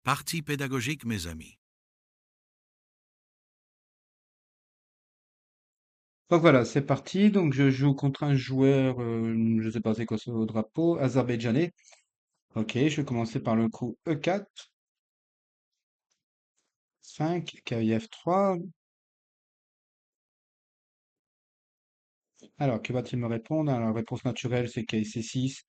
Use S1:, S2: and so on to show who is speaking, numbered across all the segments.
S1: Partie pédagogique, mes amis.
S2: Donc voilà, c'est parti. Donc je joue contre un joueur, je sais pas c'est quoi ce drapeau, azerbaïdjanais. Ok, je vais commencer par le coup E4, 5, KIF3. Alors, que va-t-il me répondre? Alors, la réponse naturelle, c'est KIC6.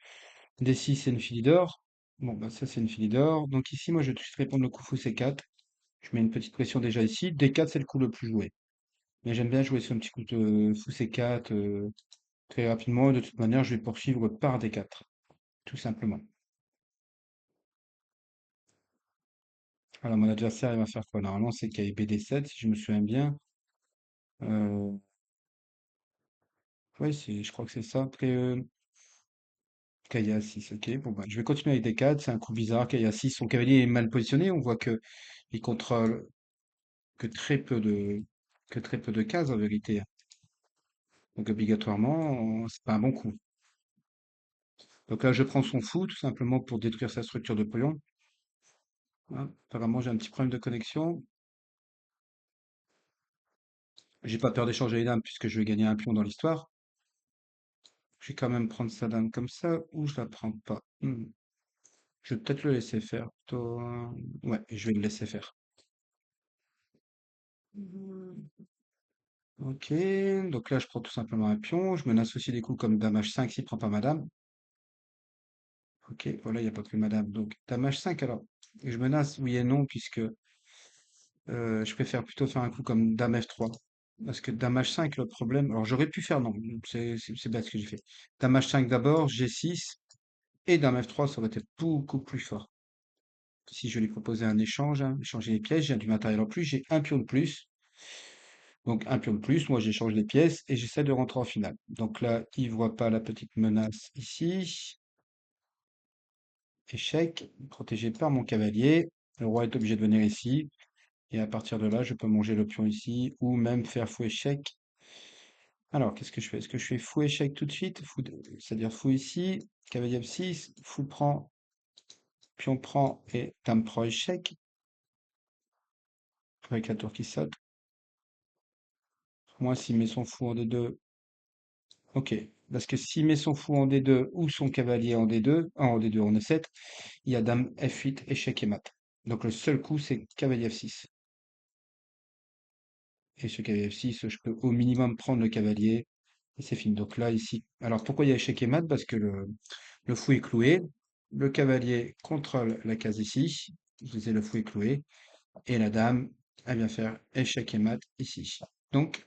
S2: D6, c'est une fille d'or. Bon, bah ça, c'est une fille d'or. Donc ici, moi, je vais tout de suite répondre le coup fou C4. Je mets une petite pression déjà ici. D4, c'est le coup le plus joué. Mais j'aime bien jouer sur un petit coup de fou C4 très rapidement. De toute manière, je vais poursuivre par D4, tout simplement. Alors, mon adversaire, il va faire quoi? Normalement, c'est qu'il y a BD7, si je me souviens bien. Euh, ouais, je crois que c'est ça. Après, KIA6, ok. Bon, bah, je vais continuer avec D4. C'est un coup bizarre. KIA6, son cavalier est mal positionné. On voit que il contrôle que très peu que très peu de cases, en vérité. Donc, obligatoirement, c'est pas un bon coup. Donc là, je prends son fou, tout simplement pour détruire sa structure de pion. Hein. Apparemment, j'ai un petit problème de connexion. J'ai pas peur d'échanger les dames puisque je vais gagner un pion dans l'histoire. Je vais quand même prendre sa dame comme ça, ou je la prends pas. Je vais peut-être le laisser faire. Plutôt, ouais, je vais le laisser faire. Ok, donc là je prends tout simplement un pion. Je menace aussi des coups comme dame H5 s'il prend pas madame. Ok, voilà, il n'y a pas pris madame. Donc dame H5 alors. Et je menace oui et non, puisque je préfère plutôt faire un coup comme dame F3. Parce que dame H5, le problème. Alors j'aurais pu faire non, c'est bête ce que j'ai fait. Dame H5 d'abord, G6 et dame F3, ça aurait été beaucoup plus fort. Si je lui proposais un échange, hein, échanger les pièces, j'ai du matériel en plus, j'ai un pion de plus. Donc un pion de plus, moi j'échange les pièces et j'essaie de rentrer en finale. Donc là, il voit pas la petite menace ici. Échec, protégé par mon cavalier. Le roi est obligé de venir ici. Et à partir de là, je peux manger le pion ici ou même faire fou échec. Alors, qu'est-ce que je fais? Est-ce que je fais fou échec tout de suite? C'est-à-dire fou ici, cavalier F6, fou prend, pion prend et dame prend échec avec la tour qui saute. Moi, s'il met son fou en D2, ok. Parce que s'il met son fou en D2 ou son cavalier en D2, en D2 en E7, il y a dame F8, échec et mat. Donc le seul coup, c'est cavalier F6. Et ce cavalier F6, je peux au minimum prendre le cavalier et c'est fini. Donc là, ici. Alors pourquoi il y a échec et mat? Parce que le fou est cloué. Le cavalier contrôle la case ici. Je disais le fou est cloué. Et la dame, elle vient faire échec et mat ici. Donc,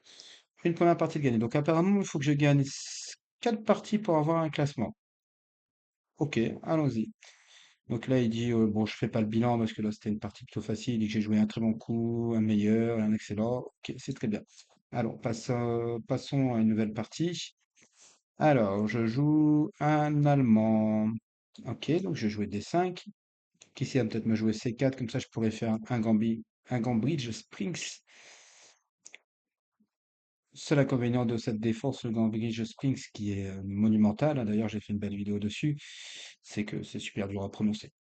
S2: une première partie de gagner. Donc apparemment, il faut que je gagne 4 parties pour avoir un classement. Ok, allons-y. Donc là, il dit, bon, je fais pas le bilan parce que là, c'était une partie plutôt facile. Il dit que j'ai joué un très bon coup, un meilleur, un excellent. Ok, c'est très bien. Alors, passons à une nouvelle partie. Alors, je joue un Allemand. Ok, donc je vais jouer D5. Qui sait, va peut-être me jouer C4, comme ça je pourrais faire un Gambridge Springs. Seul inconvénient de cette défense, le Gambridge Springs, qui est monumental, hein, d'ailleurs j'ai fait une belle vidéo dessus, c'est que c'est super dur à prononcer.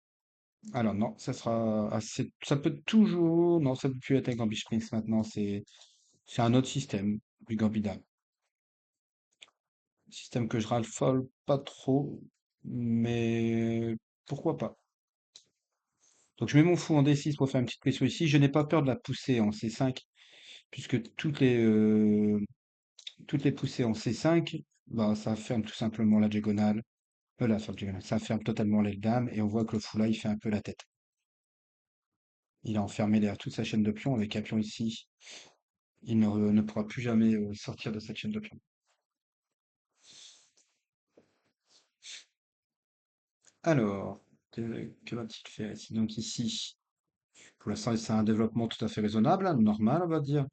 S2: Alors non, ça sera assez, ça peut toujours, non, ça peut plus être un Gambit Springs maintenant, c'est un autre système du Gambida. Système que je raffole pas trop, mais pourquoi pas. Donc je mets mon fou en D6 pour faire une petite pression ici. Je n'ai pas peur de la pousser en C5, puisque toutes les poussées en C5, bah, ça ferme tout simplement la diagonale, ça ferme totalement les dames, et on voit que le fou là, il fait un peu la tête. Il est enfermé derrière toute sa chaîne de pions, avec un pion ici. Il ne pourra plus jamais sortir de cette chaîne de pions. Alors, que va-t-il faire ici? Donc ici, pour l'instant, c'est un développement tout à fait raisonnable, hein, normal, on va dire.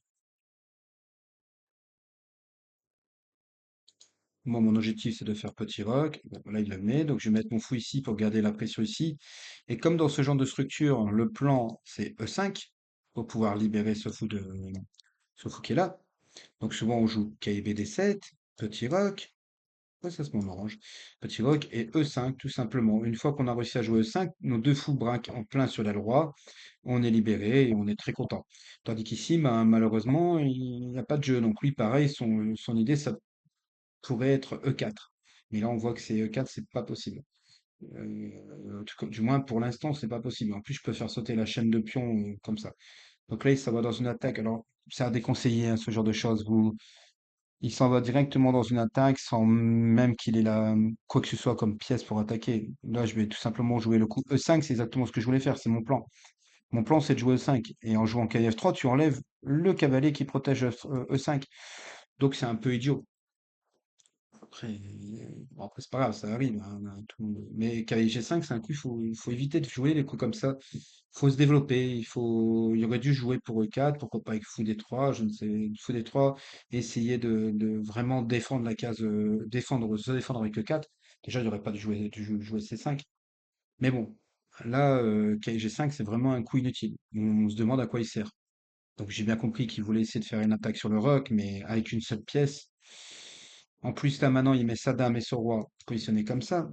S2: Moi, mon objectif, c'est de faire petit roc. Bon, là, il le met. Donc, je vais mettre mon fou ici pour garder la pression ici. Et comme dans ce genre de structure, le plan, c'est E5 pour pouvoir libérer ce fou qui est là. Donc, souvent, on joue KIB D7, petit roc. Ouais, ça, c'est mon orange. Petit roc et E5, tout simplement. Une fois qu'on a réussi à jouer E5, nos deux fous braquent en plein sur l'aile roi. On est libéré et on est très content. Tandis qu'ici, ben, malheureusement, il n'y a pas de jeu. Donc lui, pareil, son idée, ça pourrait être E4. Mais là, on voit que c'est E4, c'est pas possible. Du moins, pour l'instant, c'est pas possible. En plus, je peux faire sauter la chaîne de pions comme ça. Donc là, il s'en va dans une attaque. Alors, c'est à déconseiller, hein, ce genre de choses. Il s'en va directement dans une attaque sans même qu'il ait quoi que ce soit comme pièce pour attaquer. Là, je vais tout simplement jouer le coup E5, c'est exactement ce que je voulais faire, c'est mon plan. Mon plan, c'est de jouer E5. Et en jouant KF3, tu enlèves le cavalier qui protège E5. Donc, c'est un peu idiot. Après, bon, après c'est pas grave, ça arrive, hein, mais cavalier G5, c'est un coup, il faut éviter de jouer les coups comme ça. Faut se développer, il aurait dû jouer pour E4, pourquoi pas avec fou D3, je ne sais, fou D3, essayer de vraiment défendre la case, se défendre avec E4. Déjà, il n'aurait pas dû jouer C5. Mais bon, là, cavalier G5, c'est vraiment un coup inutile. On se demande à quoi il sert. Donc j'ai bien compris qu'il voulait essayer de faire une attaque sur le roc, mais avec une seule pièce. En plus, là maintenant, il met sa dame et son roi positionnés comme ça.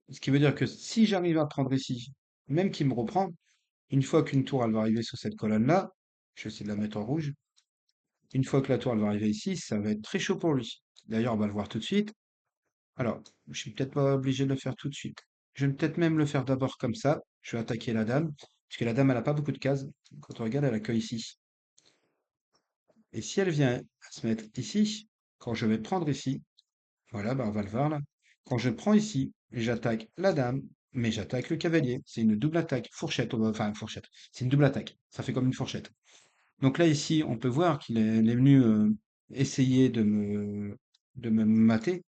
S2: Ce qui veut dire que si j'arrive à prendre ici, même qu'il me reprend, une fois qu'une tour elle va arriver sur cette colonne-là, je vais essayer de la mettre en rouge. Une fois que la tour elle va arriver ici, ça va être très chaud pour lui. D'ailleurs, on va le voir tout de suite. Alors, je suis peut-être pas obligé de le faire tout de suite. Je vais peut-être même le faire d'abord comme ça. Je vais attaquer la dame, parce que la dame, elle n'a pas beaucoup de cases. Quand on regarde, elle accueille ici. Et si elle vient se mettre ici, quand je vais prendre ici, voilà, bah on va le voir là. Quand je prends ici, j'attaque la dame, mais j'attaque le cavalier. C'est une double attaque. Fourchette, enfin fourchette. C'est une double attaque. Ça fait comme une fourchette. Donc là, ici, on peut voir qu'il est venu essayer de me mater.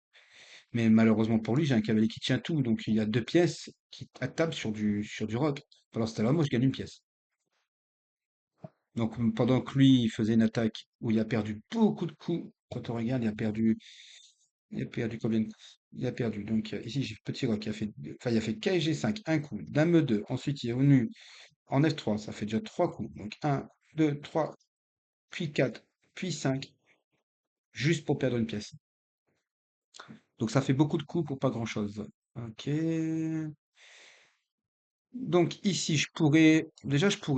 S2: Mais malheureusement pour lui, j'ai un cavalier qui tient tout. Donc il y a deux pièces qui tapent sur du roc. Pendant ce temps-là, moi, je gagne une pièce. Donc pendant que lui, il faisait une attaque où il a perdu beaucoup de coups, quand on regarde, il a perdu combien de coups? Il a perdu. Donc ici, j'ai petit roc qui a fait, enfin, il a fait KG5, un coup, dame 2. Ensuite, il est venu en F3, ça fait déjà trois coups. Donc un, 2, 3, puis 4, puis 5, juste pour perdre une pièce. Donc ça fait beaucoup de coups pour pas grand-chose. Ok. Donc ici, je pourrais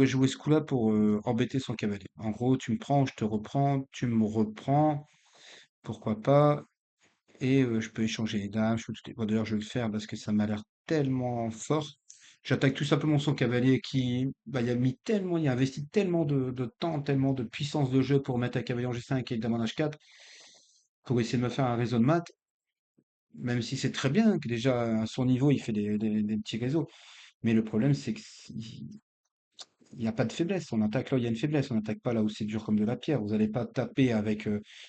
S2: jouer ce coup-là pour embêter son cavalier. En gros, tu me prends, je te reprends, tu me reprends, pourquoi pas. Et je peux échanger les dames, je peux bon, d'ailleurs, je vais le faire parce que ça m'a l'air tellement fort. J'attaque tout simplement son cavalier qui, bah, il a investi tellement de temps, tellement de puissance de jeu pour mettre un cavalier en G5 et dame en H4 pour essayer de me faire un réseau de maths, même si c'est très bien que déjà à son niveau il fait des petits réseaux. Mais le problème c'est qu'il n'y a pas de faiblesse. On attaque là où il y a une faiblesse, on n'attaque pas là où c'est dur comme de la pierre. Vous n'allez pas taper avec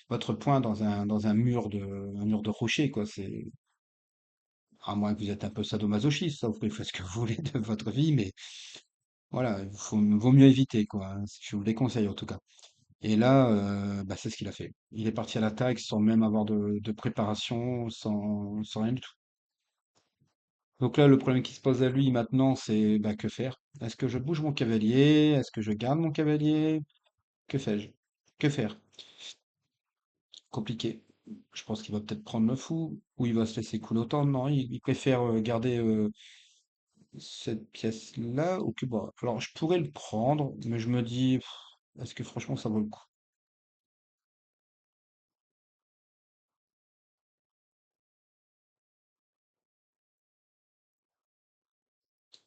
S2: votre poing dans un mur de rocher, quoi. À moins que vous êtes un peu sadomasochiste, ça, vous pouvez faire ce que vous voulez de votre vie, mais voilà, vaut mieux éviter, quoi, hein. Je vous le déconseille en tout cas. Et là, bah, c'est ce qu'il a fait. Il est parti à l'attaque sans même avoir de préparation, sans rien du tout. Donc là, le problème qui se pose à lui maintenant, c'est bah, que faire? Est-ce que je bouge mon cavalier? Est-ce que je garde mon cavalier? Que fais-je? Que faire? Compliqué. Je pense qu'il va peut-être prendre le fou, ou il va se laisser couler autant. Non, il préfère garder cette pièce-là, ok, bah, alors je pourrais le prendre, mais je me dis, est-ce que franchement ça vaut le coup?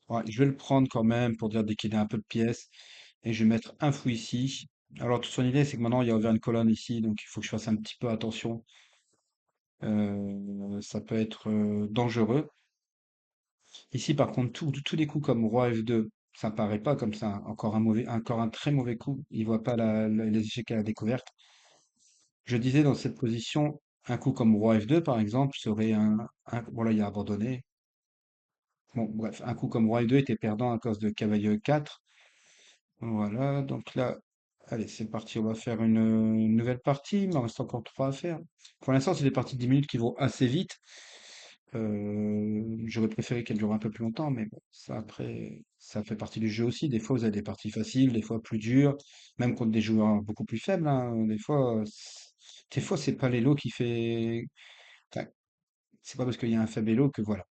S2: Ouais, je vais le prendre quand même pour dire dès qu'il a un peu de pièces, et je vais mettre un fou ici. Alors toute son idée, c'est que maintenant il y a ouvert une colonne ici, donc il faut que je fasse un petit peu attention. Ça peut être dangereux. Ici, par contre, tous les coups comme roi F2, ça paraît pas comme ça, hein. Encore un très mauvais coup. Il voit pas les échecs à la découverte. Je disais dans cette position, un coup comme roi F2 par exemple serait voilà, il a abandonné. Bon, bref, un coup comme roi F2 était perdant à cause de cavalier E4. Voilà, donc là, allez, c'est parti, on va faire une nouvelle partie, mais il en reste encore trois à faire. Pour l'instant, c'est des parties de 10 minutes qui vont assez vite. J'aurais préféré qu'elles durent un peu plus longtemps, mais bon, ça après, ça fait partie du jeu aussi. Des fois, vous avez des parties faciles, des fois plus dures, même contre des joueurs beaucoup plus faibles, hein. Des fois, c'est pas l'élo qui fait. Enfin, C'est pas parce qu'il y a un faible élo que voilà.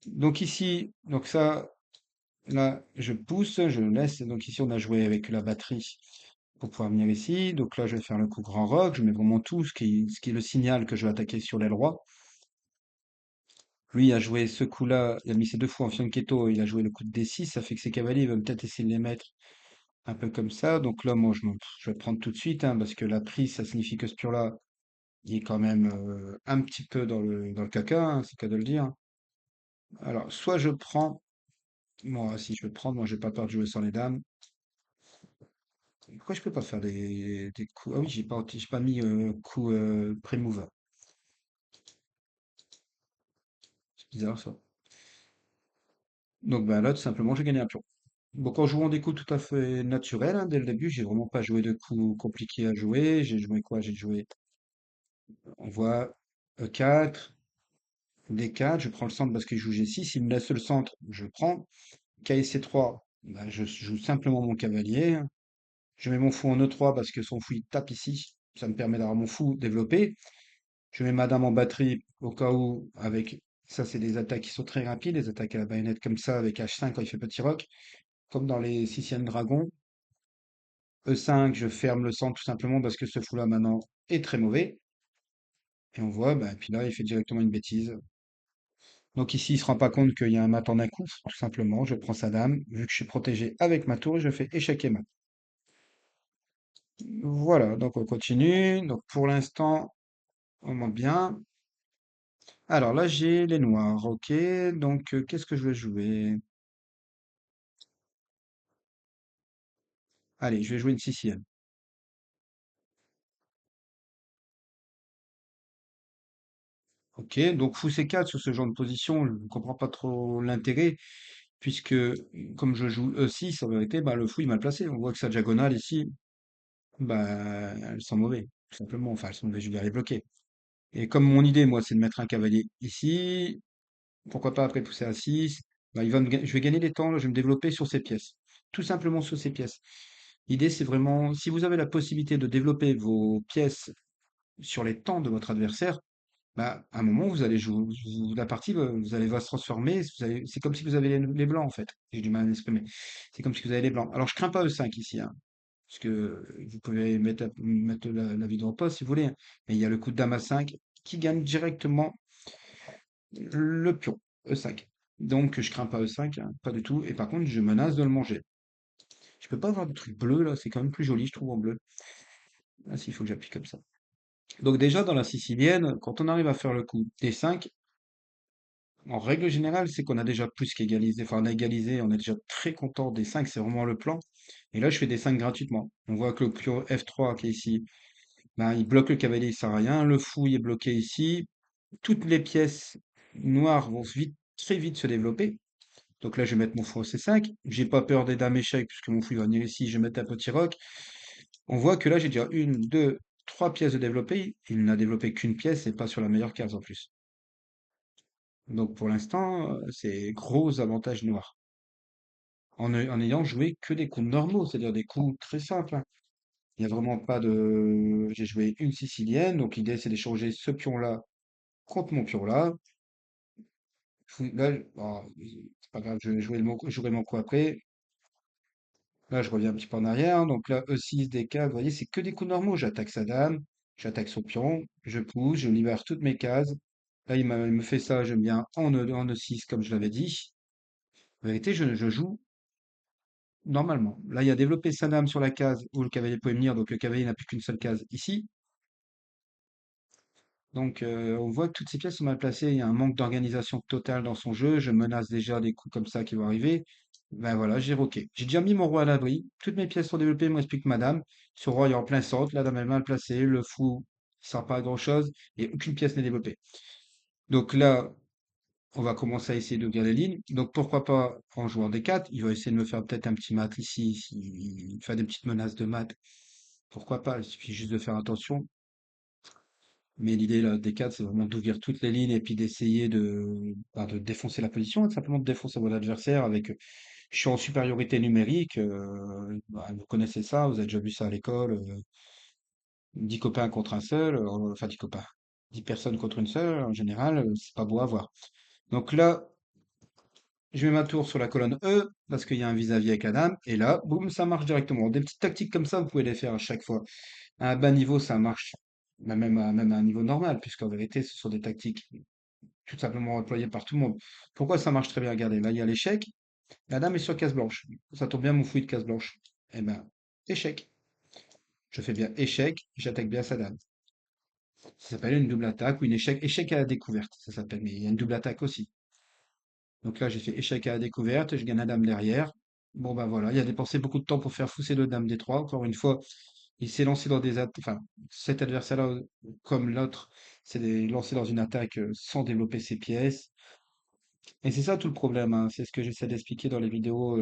S2: Donc ici, donc ça, là, je pousse, je laisse. Donc ici, on a joué avec la batterie pour pouvoir venir ici. Donc là, je vais faire le coup grand rock. Je mets vraiment tout, ce qui est le signal que je vais attaquer sur l'aile roi. Lui a joué ce coup-là, il a mis ses deux fous en fianchetto, il a joué le coup de D6, ça fait que ses cavaliers veulent peut-être essayer de les mettre un peu comme ça. Donc là, moi, je vais prendre tout de suite, hein, parce que la prise, ça signifie que ce pion-là, il est quand même un petit peu dans le caca, hein, c'est le cas de le dire. Alors, soit je prends, moi, si je veux prendre, moi, j'ai pas peur de jouer sans les dames. Pourquoi je peux pas faire des coups? Ah oui, j'ai pas mis coup pré-move. C'est bizarre ça. Donc ben là, tout simplement, j'ai gagné un pion. Bon, en jouant des coups tout à fait naturels, hein, dès le début, j'ai vraiment pas joué de coups compliqués à jouer. J'ai joué quoi? J'ai joué, on voit E4, D4, je prends le centre parce qu'il joue G6. Il me laisse le centre, je prends. KC3, ben, je joue simplement mon cavalier. Je mets mon fou en E3 parce que son fou il tape ici. Ça me permet d'avoir mon fou développé. Je mets ma dame en batterie au cas où avec ça, c'est des attaques qui sont très rapides, des attaques à la baïonnette comme ça avec H5 quand il fait petit roc, comme dans les Sicilian Dragons. E5, je ferme le centre tout simplement parce que ce fou-là maintenant est très mauvais. Et on voit, bah, puis là, il fait directement une bêtise. Donc ici, il se rend pas compte qu'il y a un mat en un coup, tout simplement. Je prends sa dame, vu que je suis protégé avec ma tour, je fais échec et mat. Voilà, donc on continue. Donc pour l'instant, on monte bien. Alors là, j'ai les noirs, ok. Donc qu'est-ce que je vais jouer? Allez, je vais jouer une Sicilienne. Ok, donc fou C4 sur ce genre de position, je ne comprends pas trop l'intérêt, puisque comme je joue E6, en vérité, bah, le fou est mal placé. On voit que sa diagonale ici, bah, elles sont mauvais, tout simplement. Enfin, elles sont mauvaises, je vais dire, elle est bloquée. Et comme mon idée, moi, c'est de mettre un cavalier ici, pourquoi pas après pousser à 6, bah, je vais gagner des temps, là, je vais me développer sur ces pièces. Tout simplement sur ces pièces. L'idée, c'est vraiment, si vous avez la possibilité de développer vos pièces sur les temps de votre adversaire, bah, à un moment, vous allez jouer, la partie, va se transformer. C'est comme si vous avez les blancs, en fait. J'ai du mal à m'exprimer. C'est comme si vous avez les blancs. Alors, je crains pas E5 ici, hein, parce que vous pouvez mettre la vidéo en pause si vous voulez, hein. Mais il y a le coup de dame à 5 qui gagne directement le pion, E5. Donc, je crains pas E5, hein, pas du tout. Et par contre, je menace de le manger. Je peux pas avoir de truc bleu, là. C'est quand même plus joli, je trouve, en bleu. Ah, si, il faut que j'appuie comme ça. Donc, déjà, dans la sicilienne, quand on arrive à faire le coup D5, en règle générale, c'est qu'on a déjà plus qu'égalisé. Enfin, on a égalisé, on est déjà très content des 5, c'est vraiment le plan. Et là, je fais des 5 gratuitement. On voit que le pion F3 qui est ici, ben, il bloque le cavalier, il sert à rien. Le fou, il est bloqué ici. Toutes les pièces noires vont vite, très vite se développer. Donc là, je vais mettre mon fou au C5. J'ai pas peur des dames échecs, puisque mon fou il va venir ici, je vais mettre un petit roc. On voit que là, j'ai déjà une, deux, trois pièces de développer. Il n'a développé qu'une pièce et pas sur la meilleure case en plus. Donc pour l'instant, c'est gros avantage noir. En ayant joué que des coups normaux, c'est-à-dire des coups très simples, hein. Il n'y a vraiment pas de. J'ai joué une sicilienne, donc l'idée c'est d'échanger ce pion-là contre mon pion-là. Là, bon, c'est pas grave, je jouerai mon coup après. Là, je reviens un petit peu en arrière. Donc là, E6, D4, vous voyez, c'est que des coups normaux. J'attaque sa dame, j'attaque son pion, je pousse, je libère toutes mes cases. Là, il me fait ça, j'aime bien en E6, comme je l'avais dit. En vérité, je joue normalement. Là, il y a développé sa dame sur la case où le cavalier peut venir, donc le cavalier n'a plus qu'une seule case ici. Donc, on voit que toutes ces pièces sont mal placées. Il y a un manque d'organisation totale dans son jeu. Je menace déjà des coups comme ça qui vont arriver. Ben voilà, j'ai roqué. J'ai déjà mis mon roi à l'abri. Toutes mes pièces sont développées. Il me reste plus que ma dame. Ce roi est en plein centre. La dame est mal placée. Le fou ne sert pas à grand-chose. Et aucune pièce n'est développée. Donc là, on va commencer à essayer d'ouvrir les lignes. Donc pourquoi pas en jouant des 4, il va essayer de me faire peut-être un petit mat ici, s'il fait des petites menaces de mat. Pourquoi pas? Il suffit juste de faire attention. Mais l'idée là, des 4, c'est vraiment d'ouvrir toutes les lignes et puis d'essayer de défoncer la position, et simplement de défoncer votre adversaire avec. Je suis en supériorité numérique. Bah, vous connaissez ça, vous avez déjà vu ça à l'école. 10 copains contre un seul. Enfin 10 copains. 10 personnes contre une seule, en général, c'est pas beau à voir. Donc là, je mets ma tour sur la colonne E, parce qu'il y a un vis-à-vis avec la dame, et là, boum, ça marche directement. Des petites tactiques comme ça, vous pouvez les faire à chaque fois. À un bas niveau, ça marche, bah, même à un niveau normal, puisqu'en vérité, ce sont des tactiques tout simplement employées par tout le monde. Pourquoi ça marche très bien? Regardez, là, il y a l'échec, la dame est sur case blanche. Ça tombe bien, mon fouille de case blanche. Eh ben, échec. Je fais bien échec, j'attaque bien sa dame. Ça s'appelle une double attaque ou une échec. Échec à la découverte, ça s'appelle, mais il y a une double attaque aussi. Donc là, j'ai fait échec à la découverte, je gagne la dame derrière. Bon, ben voilà, il a dépensé beaucoup de temps pour faire fou ces deux dames D3. Encore une fois, il s'est lancé dans des attaques. Enfin, cet adversaire-là, comme l'autre, lancé dans une attaque sans développer ses pièces. Et c'est ça tout le problème, hein. C'est ce que j'essaie d'expliquer dans les vidéos,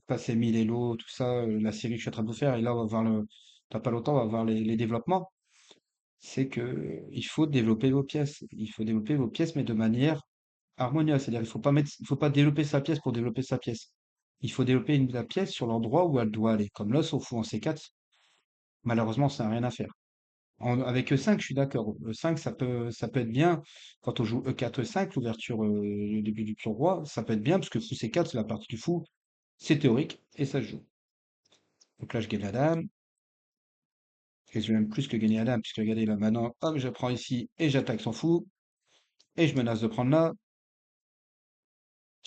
S2: passer 1000 Elo, tout ça, la série que je suis en train de vous faire. Et là, on va voir dans pas longtemps, on va voir les développements. C'est que il faut développer vos pièces. Il faut développer vos pièces, mais de manière harmonieuse. C'est-à-dire, il faut pas développer sa pièce pour développer sa pièce. Il faut développer la pièce sur l'endroit où elle doit aller. Comme l'os au fou en C4, malheureusement, ça n'a rien à faire. Avec E5, je suis d'accord. E5, ça peut être bien quand on joue E4, E5, l'ouverture, le début du pion roi, ça peut être bien parce que fou C4, c'est la partie du fou, c'est théorique et ça se joue. Donc là, je gagne la dame. Et je vais même plus que gagner la dame, puisque regardez là maintenant, hop, je prends ici et j'attaque son fou. Et je menace de prendre là.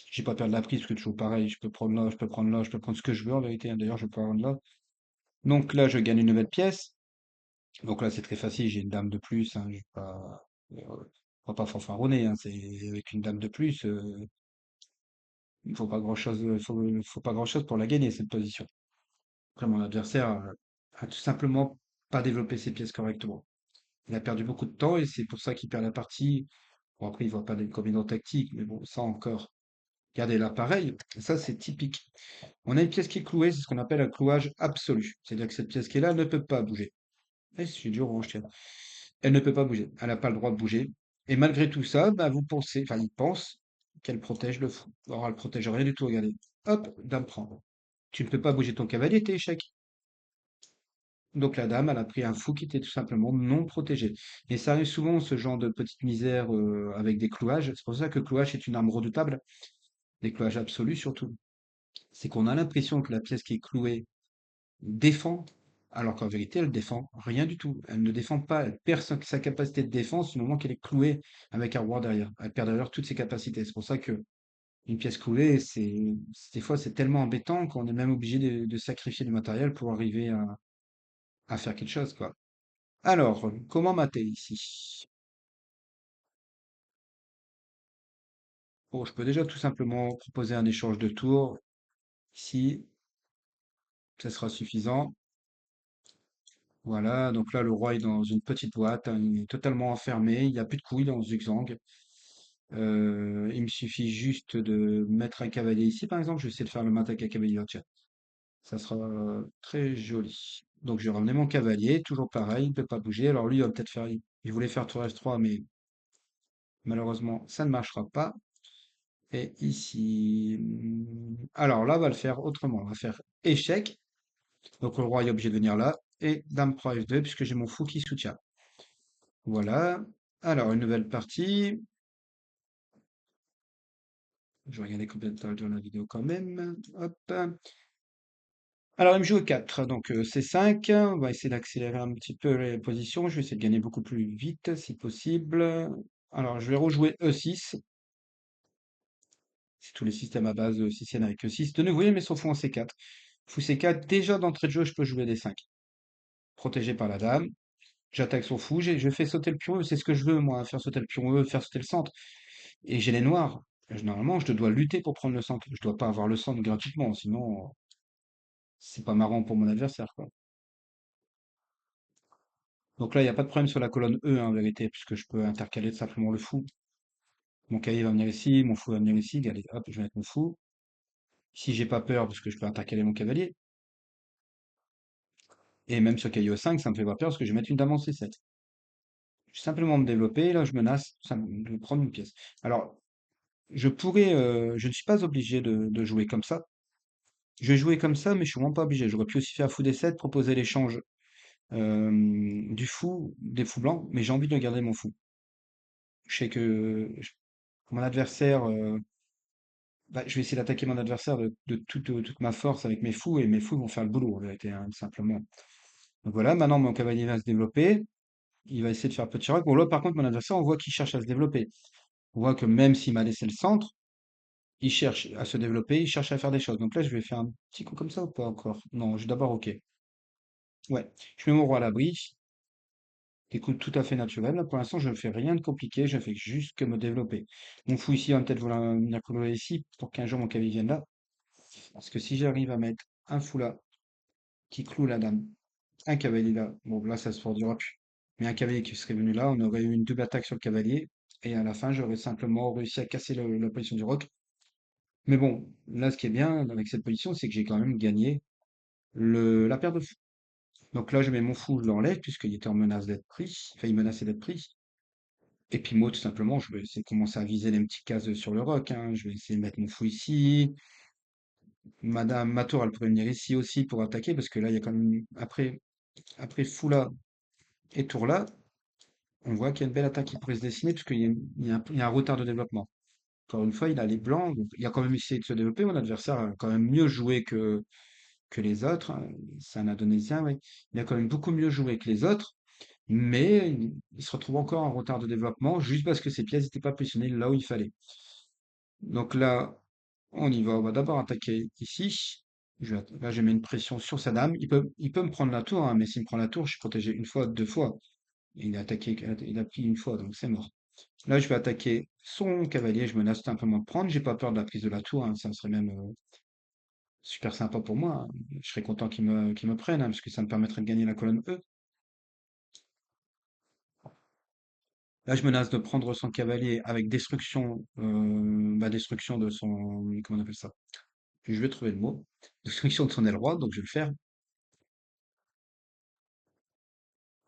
S2: J'ai pas perdre la prise, parce que toujours pareil, je peux prendre là, je peux prendre là, je peux prendre ce que je veux en vérité, hein. D'ailleurs, je peux prendre là. Donc là, je gagne une nouvelle pièce. Donc là, c'est très facile, j'ai une dame de plus, hein, je vais pas, on va pas fanfaronner, hein, c'est avec une dame de plus, il faut pas grand-chose, faut pas grand-chose pour la gagner, cette position. Après, mon adversaire a tout simplement pas développé ses pièces correctement. Il a perdu beaucoup de temps et c'est pour ça qu'il perd la partie. Bon, après, il voit pas des combinaisons tactiques, mais bon, ça encore. Regardez là, pareil, ça c'est typique. On a une pièce qui est clouée, c'est ce qu'on appelle un clouage absolu. C'est-à-dire que cette pièce qui est là ne peut pas bouger. Et c'est dur, orange, tiens. Elle ne peut pas bouger. Elle n'a pas le droit de bouger. Et malgré tout ça, bah, vous pensez, enfin, il pense qu'elle protège le fou. Or, elle protège rien du tout, regardez. Hop, dame prend. Tu ne peux pas bouger ton cavalier, t'es échec. Donc la dame, elle a pris un fou qui était tout simplement non protégé. Et ça arrive souvent, ce genre de petite misère avec des clouages. C'est pour ça que le clouage est une arme redoutable, des clouages absolus surtout. C'est qu'on a l'impression que la pièce qui est clouée défend, alors qu'en vérité, elle défend rien du tout. Elle ne défend pas, elle perd sa capacité de défense du moment qu'elle est clouée avec un roi derrière. Elle perd d'ailleurs toutes ses capacités. C'est pour ça que une pièce clouée, des fois, c'est tellement embêtant qu'on est même obligé de sacrifier du matériel pour arriver à faire quelque chose, quoi. Alors, comment mater ici? Bon, je peux déjà tout simplement proposer un échange de tours. Ici, ça sera suffisant. Voilà, donc là, le roi est dans une petite boîte, hein, il est totalement enfermé, il n'y a plus de couilles dans le zigzag. Il me suffit juste de mettre un cavalier ici, par exemple. Je vais essayer de faire le matin avec un cavalier là, tiens. Ça sera très joli. Donc, je vais ramener mon cavalier, toujours pareil, il ne peut pas bouger. Alors, lui, il va peut-être faire. Il voulait faire tour F3, mais malheureusement, ça ne marchera pas. Et ici. Alors là, on va le faire autrement. On va faire échec. Donc, le roi est obligé de venir là. Et dame prend F2, puisque j'ai mon fou qui soutient. Voilà. Alors, une nouvelle partie. Je vais regarder combien de temps dure la vidéo quand même. Hop. Alors, il me joue au 4, donc C5. On va essayer d'accélérer un petit peu les positions. Je vais essayer de gagner beaucoup plus vite si possible. Alors, je vais rejouer E6. C'est tous les systèmes à base sicienne avec E6. De nouveau, il met son fou en C4. Fou C4, déjà d'entrée de jeu, je peux jouer D5. Protégé par la dame. J'attaque son fou, je fais sauter le pion E. C'est ce que je veux, moi, faire sauter le pion E, faire sauter le centre. Et j'ai les noirs. Normalement, je dois lutter pour prendre le centre. Je dois pas avoir le centre gratuitement, sinon c'est pas marrant pour mon adversaire, quoi. Donc là, il n'y a pas de problème sur la colonne E, hein, en vérité, puisque je peux intercaler simplement le fou. Mon cavalier va venir ici, mon fou va venir ici. Allez, hop, je vais mettre mon fou. Si j'ai pas peur, parce que je peux intercaler mon cavalier. Et même sur cavalier E5, ça me fait pas peur, parce que je vais mettre une dame en C7. Je vais simplement me développer, là, je menace de prendre une pièce. Alors, je ne suis pas obligé de jouer comme ça. Je vais jouer comme ça, mais je suis vraiment pas obligé. J'aurais pu aussi faire fou D7, proposer l'échange du fou, des fous blancs, mais j'ai envie de garder mon fou. Je sais que mon adversaire, bah, je vais essayer d'attaquer mon adversaire toute ma force avec mes fous, et mes fous vont faire le boulot, en vérité, hein, simplement. Donc voilà, maintenant mon cavalier va se développer. Il va essayer de faire petit roc. Bon, là, par contre, mon adversaire, on voit qu'il cherche à se développer. On voit que même s'il m'a laissé le centre, il cherche à se développer, il cherche à faire des choses. Donc là, je vais faire un petit coup comme ça ou pas encore? Non, je d'abord OK. Ouais, je mets mon roi à l'abri. Écoute, tout à fait naturel. Là, pour l'instant, je ne fais rien de compliqué, je fais juste que me développer. Mon fou ici va peut-être vouloir venir clouer ici pour qu'un jour mon cavalier vienne là. Parce que si j'arrive à mettre un fou là qui cloue la dame, un cavalier là, bon là ça se produira plus. Mais un cavalier qui serait venu là, on aurait eu une double attaque sur le cavalier. Et à la fin, j'aurais simplement réussi à casser la position du roc. Mais bon, là, ce qui est bien avec cette position, c'est que j'ai quand même gagné la paire de fous. Donc là, je mets mon fou, je l'enlève, puisqu'il était en menace d'être pris. Enfin, il menaçait d'être pris. Et puis moi, tout simplement, je vais essayer de commencer à viser les petits cases sur le roc, hein. Je vais essayer de mettre mon fou ici. Madame, ma tour, elle pourrait venir ici aussi pour attaquer, parce que là, il y a quand même, après fou là et tour là, on voit qu'il y a une belle attaque qui pourrait se dessiner, puisqu'il y a, il y a un retard de développement. Encore une fois, il a les blancs, donc il a quand même essayé de se développer. Mon adversaire a quand même mieux joué que les autres, hein. C'est un Indonésien, oui. Il a quand même beaucoup mieux joué que les autres, mais il se retrouve encore en retard de développement, juste parce que ses pièces n'étaient pas positionnées là où il fallait. Donc là, on y va. On va d'abord attaquer ici. Là, je mets une pression sur sa dame. Il peut me prendre la tour, hein, mais s'il me prend la tour, je suis protégé une fois, deux fois. Il a attaqué, il a pris une fois, donc c'est mort. Là, je vais attaquer son cavalier. Je menace simplement de prendre. J'ai pas peur de la prise de la tour, hein. Ça serait même super sympa pour moi, hein. Je serais content qu'ils me prennent, hein, parce que ça me permettrait de gagner la colonne E. Là, je menace de prendre son cavalier avec destruction, destruction de son, comment on appelle ça? Je vais trouver le mot. Destruction de son aile droite, donc je vais le faire.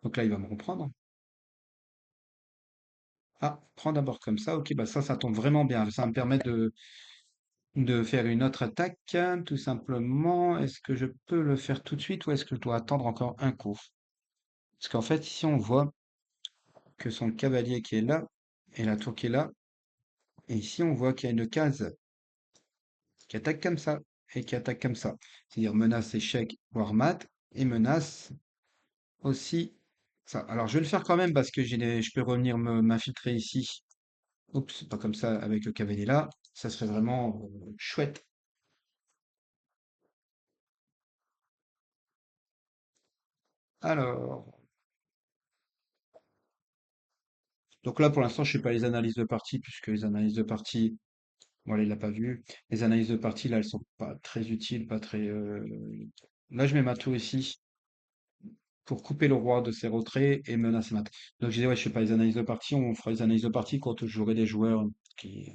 S2: Donc là, il va me reprendre. Ah, prends d'abord comme ça. Ok, bah ça tombe vraiment bien. Ça va me permet de faire une autre attaque, hein, tout simplement. Est-ce que je peux le faire tout de suite ou est-ce que je dois attendre encore un coup? Parce qu'en fait, ici, on voit que son cavalier qui est là et la tour qui est là. Et ici, on voit qu'il y a une case qui attaque comme ça et qui attaque comme ça. C'est-à-dire menace échec, voire mat, et menace aussi ça. Alors, je vais le faire quand même parce que je peux revenir m'infiltrer ici. Oups, pas comme ça avec le cavalier là. Ça serait vraiment chouette. Alors, donc là, pour l'instant, je fais pas les analyses de partie puisque les analyses de partie, voilà, il l'a pas vu. Les analyses de partie, là, elles sont pas très utiles, pas très. Là, je mets ma tour ici pour couper le roi de ses retraits et menacer mat. Donc, je disais, ouais, je fais pas les analyses de partie. On fera les analyses de partie quand j'aurai des joueurs qui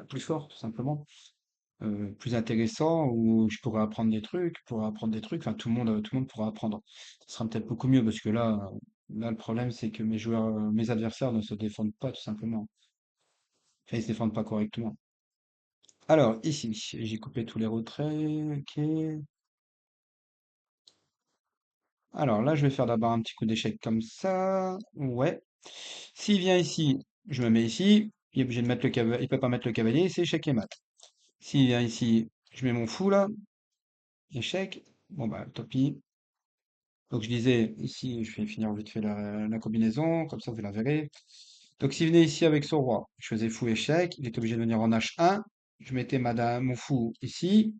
S2: plus forts, tout simplement, plus intéressants, où je pourrais apprendre des trucs, pourrais apprendre des trucs. Enfin, tout le monde pourra apprendre. Ce sera peut-être beaucoup mieux parce que là, le problème, c'est que mes adversaires ne se défendent pas, tout simplement. Enfin, ils se défendent pas correctement. Alors, ici, j'ai coupé tous les retraits. Ok. Alors là, je vais faire d'abord un petit coup d'échec comme ça. Ouais. S'il vient ici, je me mets ici. Il est obligé de mettre le cavalier. Il peut pas mettre le cavalier, c'est échec et mat. S'il vient ici, je mets mon fou là. Échec. Bon bah, tant pis. Donc je disais, ici, je vais finir vite fait la combinaison. Comme ça, vous la verrez. Donc s'il venait ici avec son roi, je faisais fou échec. Il est obligé de venir en H1. Je mettais mon fou ici.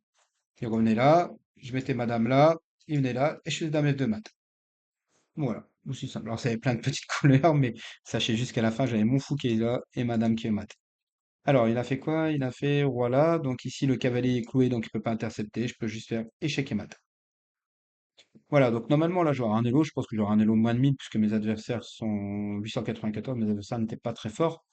S2: Il revenait là. Je mettais madame là. Il venait là. Et je faisais dame F2 mat. Voilà, aussi simple. Alors, ça avait plein de petites couleurs, mais sachez juste qu'à la fin, j'avais mon fou qui est là et madame qui est mat. Alors, il a fait quoi? Il a fait roi là. Donc ici, le cavalier est cloué, donc il peut pas intercepter. Je peux juste faire échec et mat. Voilà, donc normalement, là, j'aurai un elo. Je pense que j'aurai un elo moins de 1000 puisque mes adversaires sont 894. Mes adversaires n'étaient pas très forts.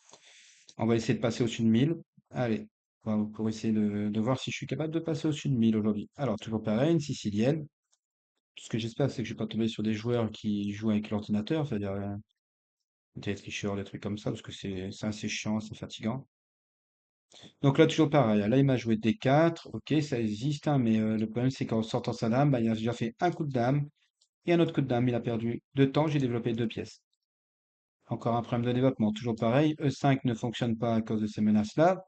S2: On va essayer de passer au-dessus de 1000. Allez, pour essayer de voir si je suis capable de passer au-dessus de 1000 aujourd'hui. Alors, toujours pareil, une sicilienne. Tout ce que j'espère, c'est que je vais pas tomber sur des joueurs qui jouent avec l'ordinateur, c'est-à-dire des tricheurs, des trucs comme ça, parce que c'est assez chiant, c'est fatigant. Donc là, toujours pareil. Là, il m'a joué D4. Ok, ça existe, hein, mais le problème, c'est qu'en sortant sa dame, bah, il a déjà fait un coup de dame et un autre coup de dame. Il a perdu deux temps, j'ai développé deux pièces. Encore un problème de développement, toujours pareil. E5 ne fonctionne pas à cause de ces menaces-là.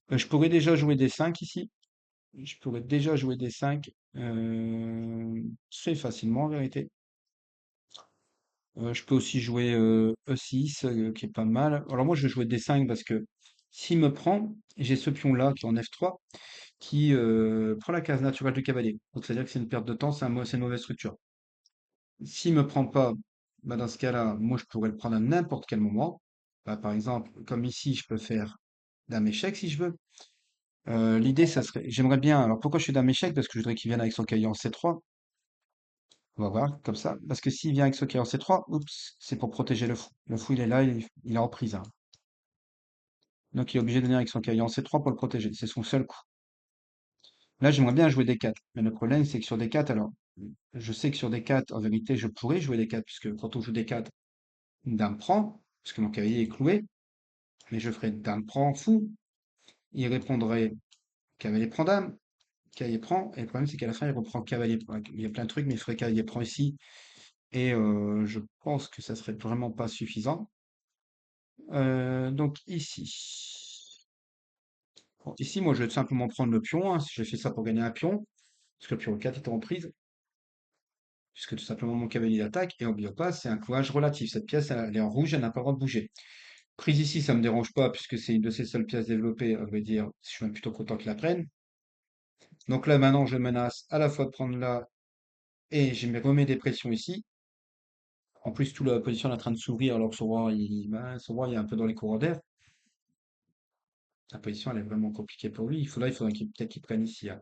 S2: Je pourrais déjà jouer D5 ici. Je pourrais déjà jouer D5 très facilement en vérité. Je peux aussi jouer E6 qui est pas mal. Alors moi je vais jouer D5 parce que s'il me prend, j'ai ce pion-là qui est en F3 qui prend la case naturelle du cavalier. Donc c'est-à-dire que c'est une perte de temps, c'est une mauvaise structure. S'il me prend pas, bah dans ce cas-là, moi je pourrais le prendre à n'importe quel moment. Bah, par exemple, comme ici, je peux faire dame échec si je veux. L'idée, ça serait, j'aimerais bien. Alors pourquoi je fais dame échec? Parce que je voudrais qu'il vienne avec son cahier en C3. On va voir comme ça. Parce que s'il vient avec son cahier en C3, oups, c'est pour protéger le fou. Le fou, il est là, il est en prise, hein. Donc il est obligé de venir avec son cahier en C3 pour le protéger. C'est son seul coup. Là, j'aimerais bien jouer D4. Mais le problème, c'est que sur D4, alors, je sais que sur D4, en vérité, je pourrais jouer D4, puisque quand on joue D4, dame prend, parce que mon cavalier est cloué, mais je ferais dame prend fou. Il répondrait cavalier prend dame, cavalier prend, et le problème c'est qu'à la fin il reprend cavalier prend. Il y a plein de trucs, mais il ferait cavalier prend ici, et je pense que ça serait vraiment pas suffisant. Donc ici. Bon, ici, moi je vais tout simplement prendre le pion, hein. J'ai fait ça pour gagner un pion, parce que le pion 4 était en prise, puisque tout simplement mon cavalier attaque, et n'oubliez pas, c'est un clouage relatif. Cette pièce, elle est en rouge, elle n'a pas le droit de bouger. Prise ici, ça me dérange pas, puisque c'est une de ses seules pièces développées, à vrai dire, je suis même plutôt content qu'il la prenne. Donc là, maintenant, je menace à la fois de prendre là, et je me remets des pressions ici. En plus, toute la position est en train de s'ouvrir, alors que son roi, il est un peu dans les courants d'air. La position, elle est vraiment compliquée pour lui. Il faudrait peut-être qu'il prenne ici, hein.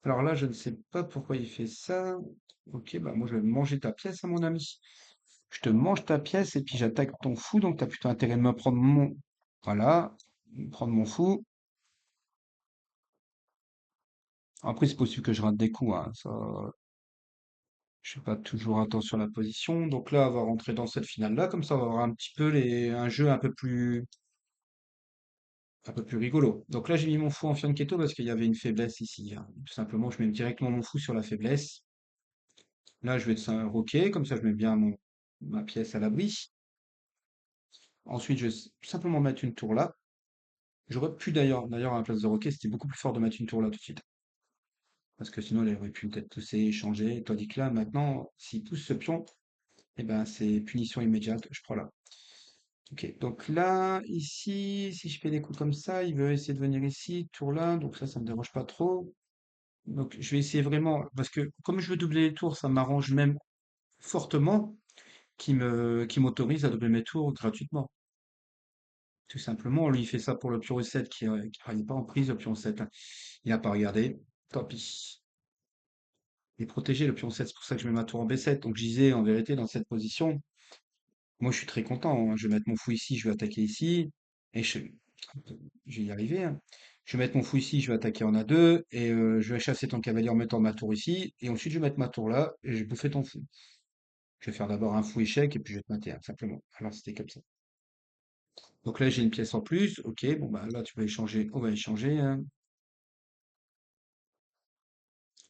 S2: Alors là, je ne sais pas pourquoi il fait ça. Ok, bah moi, je vais manger ta pièce, hein, mon ami. Je te mange ta pièce, et puis j'attaque ton fou, donc tu as plutôt intérêt de me prendre mon... Voilà, me prendre mon fou. Après, c'est possible que je rate des coups, hein. Ça, je fais pas toujours attention à la position. Donc là, on va rentrer dans cette finale-là. Comme ça, on va avoir un petit peu un jeu un peu plus rigolo. Donc là, j'ai mis mon fou en fianchetto parce qu'il y avait une faiblesse ici, hein. Tout simplement, je mets directement mon fou sur la faiblesse. Là, je vais de un roquet. Comme ça, je mets bien ma pièce à l'abri. Ensuite, je vais tout simplement mettre une tour là. J'aurais pu d'ailleurs, à la place de roquet, c'était beaucoup plus fort de mettre une tour là tout de suite. Parce que sinon, elle aurait pu peut-être pousser, changer. Tandis que là, maintenant, s'il pousse ce pion, eh ben, c'est punition immédiate. Je prends là. Ok, donc là, ici, si je fais des coups comme ça, il veut essayer de venir ici, tour là, donc ça me dérange pas trop. Donc je vais essayer vraiment, parce que comme je veux doubler les tours, ça m'arrange même fortement qu'il m'autorise à doubler mes tours gratuitement. Tout simplement, lui, il fait ça pour le pion E7 qui n'est pas en prise, le pion 7, hein. Il n'a pas regardé, tant pis. Il est protégé, le pion 7, c'est pour ça que je mets ma tour en B7. Donc je disais, en vérité, dans cette position, moi je suis très content, hein. Je vais mettre mon fou ici, je vais attaquer ici, et je vais y arriver, hein. Je vais mettre mon fou ici, je vais attaquer en A2, et je vais chasser ton cavalier en mettant ma tour ici, et ensuite je vais mettre ma tour là, et je vais bouffer ton fou. Je vais faire d'abord un fou échec, et puis je vais te mater, hein, simplement. Alors c'était comme ça. Donc là j'ai une pièce en plus, ok, bon bah là tu peux échanger, on va échanger, hein.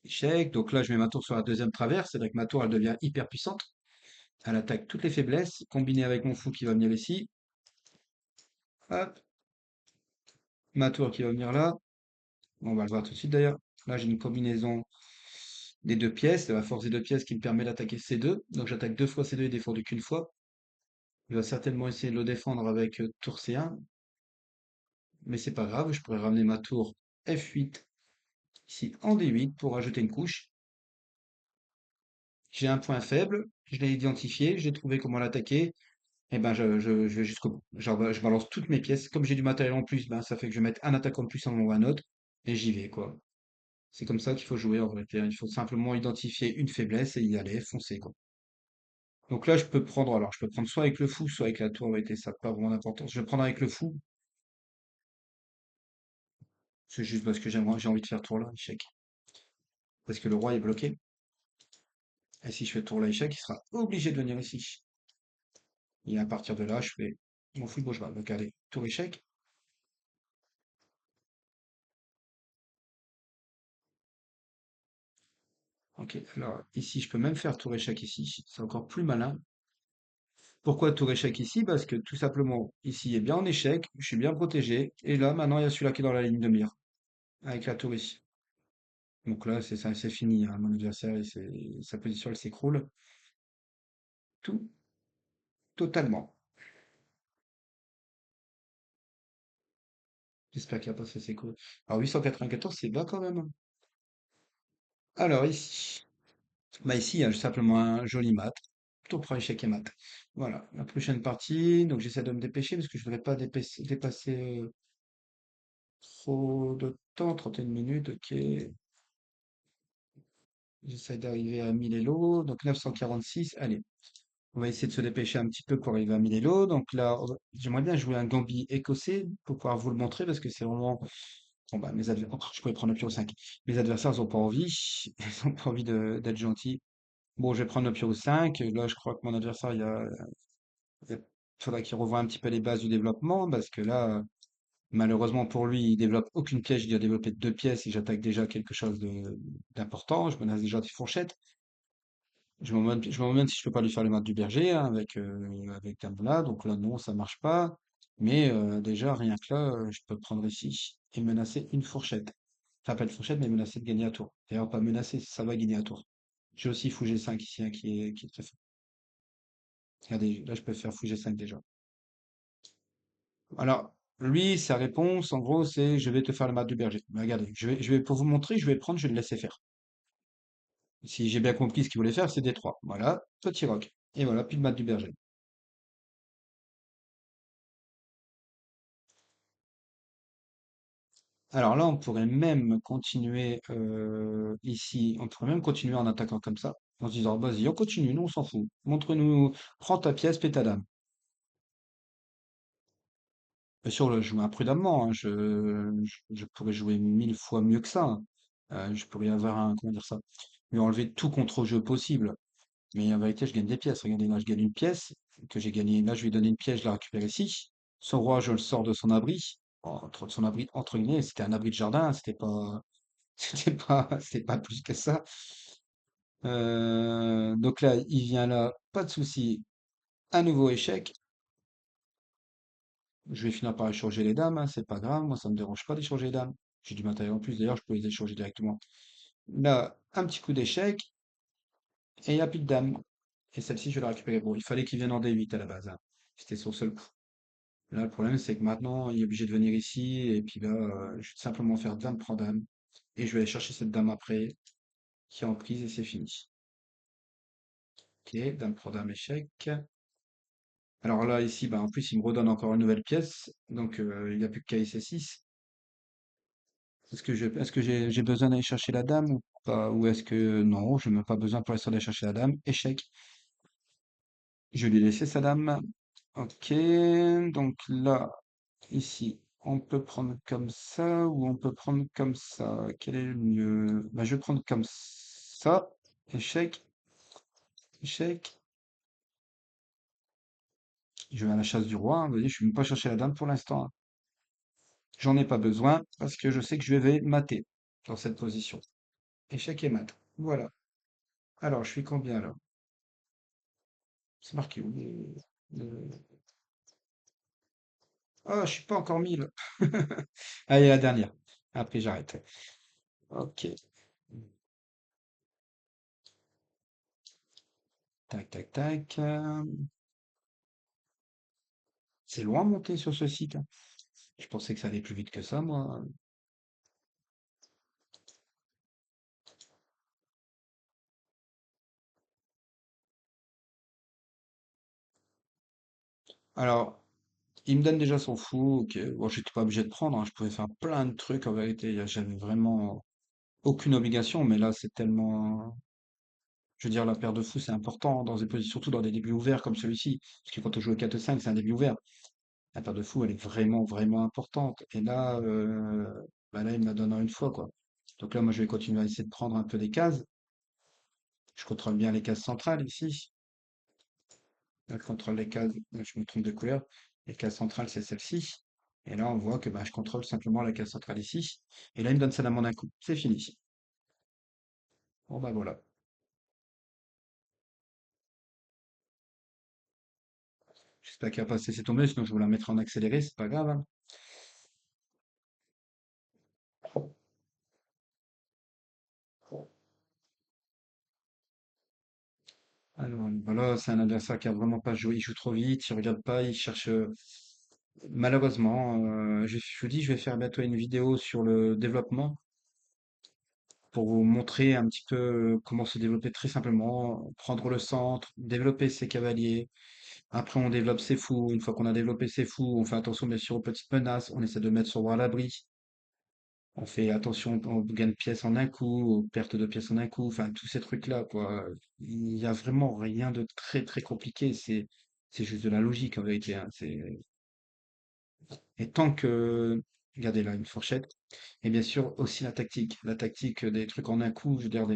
S2: Échec, donc là je mets ma tour sur la deuxième traverse, c'est vrai que ma tour elle devient hyper puissante, elle attaque toutes les faiblesses, combiné avec mon fou qui va venir ici, hop, ma tour qui va venir là, on va le voir tout de suite d'ailleurs. Là j'ai une combinaison des deux pièces, c'est la force des deux pièces qui me permet d'attaquer C2. Donc j'attaque deux fois C2 et défendu qu'une fois. Je vais certainement essayer de le défendre avec tour C1, mais c'est pas grave, je pourrais ramener ma tour F8 ici en D8 pour rajouter une couche. J'ai un point faible, je l'ai identifié, j'ai trouvé comment l'attaquer, et ben je vais jusqu'au bout. Genre, je balance toutes mes pièces. Comme j'ai du matériel en plus, ben ça fait que je vais mettre un attaquant de plus en mon one et j'y vais, quoi. C'est comme ça qu'il faut jouer en vrai. Il faut simplement identifier une faiblesse et y aller, foncer, quoi. Donc là, je peux prendre soit avec le fou, soit avec la tour, en vérité, ça n'a pas vraiment d'importance. Je vais prendre avec le fou, c'est juste parce que j'ai envie de faire tour là, échec. Parce que le roi est bloqué. Et si je fais tour là, échec, il sera obligé de venir ici. Et à partir de là, je fais mon fou, bouge pas. Donc allez, tour échec. Ok, alors ici, je peux même faire tour échec ici. C'est encore plus malin. Pourquoi tour échec ici? Parce que tout simplement, ici est bien en échec, je suis bien protégé, et là, maintenant, il y a celui-là qui est dans la ligne de mire, avec la tour ici. Donc là, c'est ça, c'est fini, hein. Mon adversaire, sa position, elle s'écroule. Tout, totalement. J'espère qu'il a pas fait ses coups. Alors, 894, c'est bas quand même, hein. Alors, ici. Bah, ici, il y a simplement un joli mat. Tour pour échec et mat. Voilà, la prochaine partie. Donc, j'essaie de me dépêcher parce que je ne voudrais pas dépasser trop de temps, 31 minutes, ok. J'essaie d'arriver à 1000 Elo, donc 946. Allez, on va essayer de se dépêcher un petit peu pour arriver à 1000 Elo. Donc là, j'aimerais bien jouer un Gambit écossais pour pouvoir vous le montrer parce que c'est vraiment. Bon, bah, je pourrais prendre le pion 5. Mes adversaires n'ont pas envie. Ils n'ont pas envie d'être gentils. Bon, je vais prendre le pion 5. Là, je crois que mon adversaire, il faudra qu'il revoie un petit peu les bases du développement parce que là, malheureusement pour lui, il développe aucune pièce. Je dois développer deux pièces et j'attaque déjà quelque chose d'important. Je menace déjà des fourchettes. Je me demande si je peux pas lui faire les maths du berger, hein, avec Dame-là. Donc là, non, ça marche pas. Mais déjà, rien que là, je peux prendre ici et menacer une fourchette. Enfin, pas une fourchette, mais menacer de gagner à tour. D'ailleurs, pas menacer, ça va gagner à tour. J'ai aussi fou G5 ici, hein, qui est très fort. Regardez, là, je peux faire fou G5 déjà. Alors, lui, sa réponse, en gros, c'est je vais te faire le mat du berger. Mais regardez, pour vous montrer, je vais prendre, je vais le laisser faire. Si j'ai bien compris ce qu'il voulait faire, c'est D3. Voilà, petit roc. Et voilà, plus de mat du berger. Alors là, on pourrait même continuer ici, on pourrait même continuer en attaquant comme ça, en se disant, vas-y, on continue, nous on s'en fout. Montre-nous, prends ta pièce, paie ta dame. Bien sûr, je joue imprudemment, hein, je pourrais jouer 1000 fois mieux que ça, hein. Je pourrais avoir un, comment dire ça, lui enlever tout contre-jeu possible. Mais en vérité, je gagne des pièces. Regardez, là, je gagne une pièce que j'ai gagnée. Là, je lui ai donné une pièce, je la récupère ici. Son roi, je le sors de son abri. Entre son abri, entre guillemets, c'était un abri de jardin, c'était pas plus que ça. Donc là, il vient là, pas de souci. Un nouveau échec. Je vais finir par échanger les dames, hein, c'est pas grave. Moi, ça me dérange pas d'échanger les dames. J'ai du matériel en plus, d'ailleurs, je peux les échanger directement. Là, un petit coup d'échec, et il n'y a plus de dames. Et celle-ci, je vais la récupérer. Bon, il fallait qu'il vienne en D8 à la base, hein. C'était son seul coup. Là, le problème, c'est que maintenant, il est obligé de venir ici, et puis là, je vais simplement faire dame, prend dame. Et je vais aller chercher cette dame après, qui est en prise, et c'est fini. Ok, dame, prend dame, échec. Alors là, ici, bah, en plus, il me redonne encore une nouvelle pièce, donc il n'y a plus que KSS6. Est-ce que j'ai besoin d'aller chercher la dame ou pas? Ou est-ce que non, je n'ai même pas besoin pour l'instant d'aller chercher la dame? Échec. Je lui ai laissé sa dame. Ok, donc là, ici, on peut prendre comme ça ou on peut prendre comme ça. Quel est le mieux? Bah, je vais prendre comme ça. Échec, échec. Je vais à la chasse du roi, hein. Vous voyez, je ne vais même pas chercher la dame pour l'instant, hein. J'en ai pas besoin parce que je sais que je vais mater dans cette position. Échec et mat. Voilà. Alors, je suis combien là? C'est marqué où? Euh, Ah, je suis pas encore 1000. Allez, la dernière. Après, j'arrête. Ok. Tac, tac, tac. C'est loin monter sur ce site, hein. Je pensais que ça allait plus vite que ça, moi. Alors, il me donne déjà son fou. Ok. Bon, j'étais pas obligé de prendre, hein. Je pouvais faire plein de trucs en vérité. J'avais vraiment aucune obligation, mais là, c'est tellement. Je veux dire, la paire de fous, c'est important dans des positions, surtout dans des débuts ouverts comme celui-ci. Parce que quand on joue au 4-5, c'est un début ouvert. La paire de fous, elle est vraiment, vraiment importante. Et là, bah là, il me la donne en une fois, quoi. Donc là, moi, je vais continuer à essayer de prendre un peu des cases. Je contrôle bien les cases centrales ici. Là, je contrôle les cases, je me trompe de couleur. Les cases centrales, c'est celle-ci. Et là, on voit que bah, je contrôle simplement la case centrale ici. Et là, il me donne ça d'amende d'un coup. C'est fini. Bon, bah voilà. J'espère qu'elle va pas se laisser tomber, sinon je vais la mettre en accéléré, c'est pas grave, hein. Alors, voilà, c'est un adversaire qui a vraiment pas joué. Il joue trop vite, il regarde pas, il cherche. Malheureusement, je vous dis, je vais faire bientôt une vidéo sur le développement pour vous montrer un petit peu comment se développer très simplement, prendre le centre, développer ses cavaliers. Après, on développe ses fous. Une fois qu'on a développé ses fous, on fait attention bien sûr aux petites menaces. On essaie de mettre son roi à l'abri. On fait attention aux gains de pièces en un coup, aux pertes de pièces en un coup. Enfin, tous ces trucs-là, quoi. Il y a vraiment rien de très très compliqué. C'est juste de la logique en vérité, hein. Et tant que, regardez là, une fourchette. Et bien sûr aussi la tactique des trucs en un coup. Je veux dire,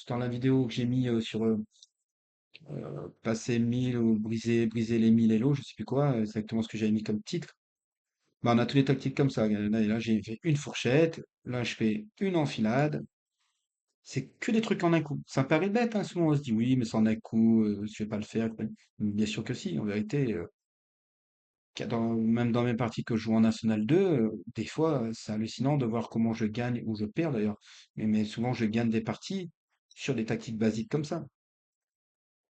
S2: dans la vidéo que j'ai mis sur passer 1000 ou briser les 1000 Elo, je sais plus quoi, c'est exactement ce que j'avais mis comme titre. Bah, on a tous les tactiques comme ça. Là, j'ai fait une fourchette, là, je fais une enfilade. C'est que des trucs en un coup. Ça paraît bête, hein, souvent on se dit oui, mais c'est en un coup, je vais pas le faire. Bien sûr que si, en vérité, même dans mes parties que je joue en National 2, des fois, c'est hallucinant de voir comment je gagne ou je perds d'ailleurs. Mais souvent, je gagne des parties sur des tactiques basiques comme ça.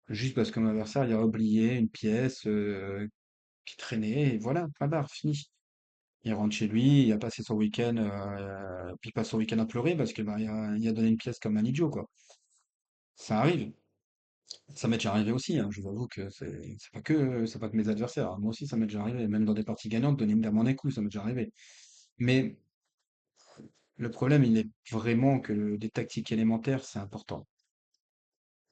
S2: Juste parce que mon adversaire, il a oublié une pièce qui traînait, et voilà, point barre, fini. Il rentre chez lui, il a passé son week-end, puis il passe son week-end à pleurer parce que bah, il a donné une pièce comme un idiot, quoi. Ça arrive. Ça m'est déjà arrivé aussi, hein. Je vous avoue que c'est pas que mes adversaires, hein. Moi aussi, ça m'est déjà arrivé. Même dans des parties gagnantes, donner une dame en écoup, ça m'est déjà arrivé. Mais le problème, il est vraiment que des tactiques élémentaires, c'est important.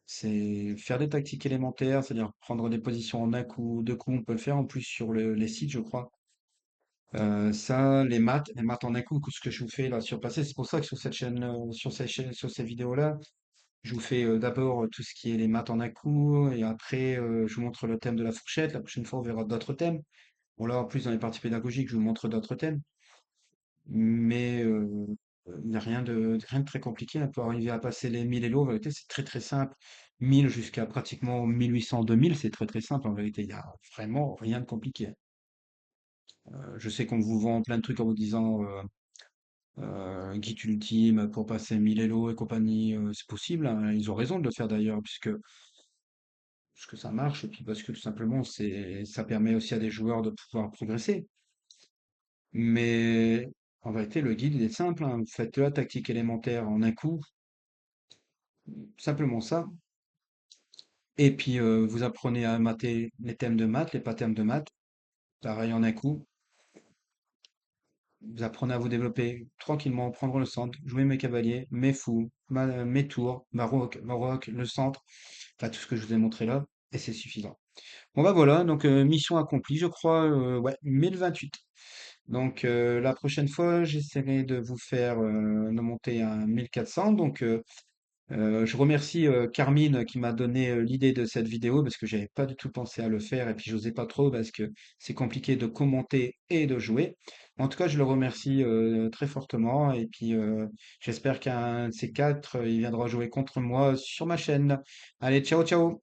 S2: C'est faire des tactiques élémentaires, c'est-à-dire prendre des positions en un coup, deux coups, on peut le faire en plus sur les sites, je crois. Ça, les maths en un coup, ce que je vous fais là sur passé, c'est pour ça que sur cette chaîne, sur ces vidéos-là, je vous fais d'abord tout ce qui est les maths en un coup, et après je vous montre le thème de la fourchette. La prochaine fois, on verra d'autres thèmes. Bon là, en plus, dans les parties pédagogiques, je vous montre d'autres thèmes, mais il n'y a rien de très compliqué, hein, pour arriver à passer les 1000 Elo. En vérité, c'est très très simple. 1000 jusqu'à pratiquement 1800, 2000, c'est très très simple en vérité. Il n'y a vraiment rien de compliqué. Je sais qu'on vous vend plein de trucs en vous disant guide ultime pour passer 1000 Elo et compagnie. C'est possible, hein. Ils ont raison de le faire d'ailleurs, puisque ça marche, et puis parce que tout simplement, ça permet aussi à des joueurs de pouvoir progresser. Mais en vérité, le guide, il est simple, hein. Vous faites la tactique élémentaire en un coup, simplement ça. Et puis, vous apprenez à mater les thèmes de maths, les patterns de maths, pareil en un coup. Vous apprenez à vous développer tranquillement, prendre le centre, jouer mes cavaliers, mes fous, mes tours, ma roque, le centre, enfin tout ce que je vous ai montré là, et c'est suffisant. Bon bah voilà, donc mission accomplie, je crois, ouais, 1028. Donc la prochaine fois, j'essaierai de vous faire de monter un 1400. Donc je remercie Carmine qui m'a donné l'idée de cette vidéo parce que j'avais pas du tout pensé à le faire et puis j'osais pas trop parce que c'est compliqué de commenter et de jouer. En tout cas, je le remercie très fortement et puis j'espère qu'un de ces quatre, il viendra jouer contre moi sur ma chaîne. Allez, ciao ciao!